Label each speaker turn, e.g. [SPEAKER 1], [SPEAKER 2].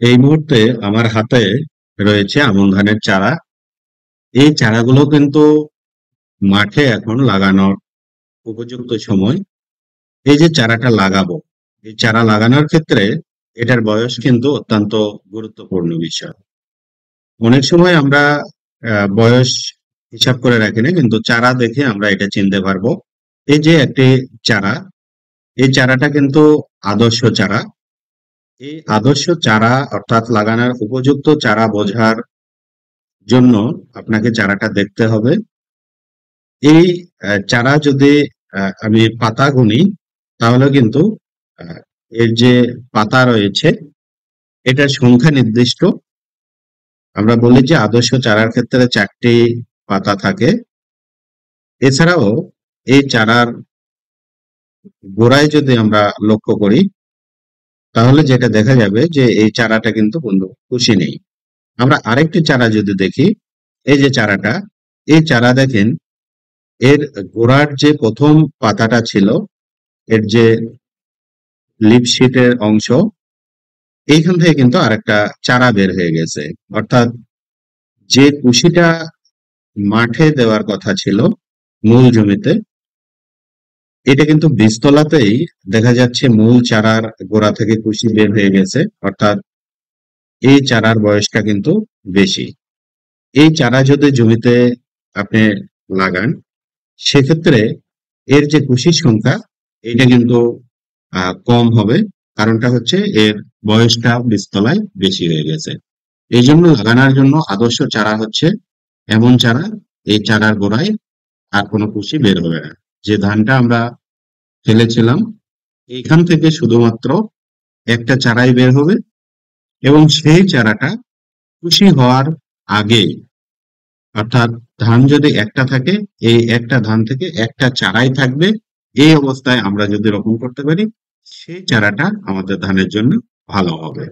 [SPEAKER 1] এই মুহূর্তে আমার হাতে রয়েছে আমন ধানের চারা। এই চারাগুলো কিন্তু মাঠে এখন লাগানোর উপযুক্ত সময়। এই যে চারাটা লাগাবো, এই চারা লাগানোর ক্ষেত্রে এটার বয়স কিন্তু অত্যন্ত গুরুত্বপূর্ণ বিষয়। অনেক সময় আমরা বয়স হিসাব করে রাখি না, কিন্তু চারা দেখে আমরা এটা চিনতে পারবো। এই যে একটি চারা, এই চারাটা কিন্তু আদর্শ চারা। এই আদর্শ চারা অর্থাৎ লাগানোর উপযুক্ত চারা বোঝার জন্য আপনাকে চারাটা দেখতে হবে। এই চারা যদি আমি পাতা গুনি, তাহলে কিন্তু আহ, এর যে পাতা রয়েছে এটার সংখ্যা নির্দিষ্ট। আমরা বলি যে আদর্শ চারার ক্ষেত্রে 4টি পাতা থাকে। এছাড়াও এই চারার গোড়ায় যদি আমরা লক্ষ্য করি, তাহলে যেটা দেখা যাবে যে এই চারাটা কিন্তু কোনো কুশি নেই। আমরা আরেকটি চারা যদি দেখি, এই যে চারাটা, এই চারা দেখেন, এর গোড়ার যে প্রথম পাতাটা ছিল, এর যে লিপ শীটের অংশ, এইখান থেকে কিন্তু আরেকটা চারা বের হয়ে গেছে। অর্থাৎ যে কুশিটা মাঠে দেওয়ার কথা ছিল মূল জমিতে, এটা কিন্তু বীজতলাতেই দেখা যাচ্ছে মূল চারার গোড়া থেকে কুশি বের হয়ে গেছে। অর্থাৎ এই চারার বয়সটা কিন্তু বেশি। এই চারা যদি জমিতে আপনি লাগান, সেক্ষেত্রে এর যে কুশির সংখ্যা, এটা কিন্তু কম হবে। কারণটা হচ্ছে এর বয়সটা বীজতলায় বেশি হয়ে গেছে। এই জন্য লাগানোর জন্য আদর্শ চারা হচ্ছে এমন চারা, এই চারার গোড়ায় আর কোনো কুশি বের হবে না। যে ধানটা আমরা ফেলেছিলাম, এইখান থেকে শুধুমাত্র একটা চারাই বের হবে, এবং সেই চারাটা কুশি হওয়ার আগে, অর্থাৎ ধান যদি একটা থাকে, এই একটা ধান থেকে একটা চারাই থাকবে। এই অবস্থায় আমরা যদি রোপণ করতে পারি, সেই চারাটা আমাদের ধানের জন্য ভালো হবে।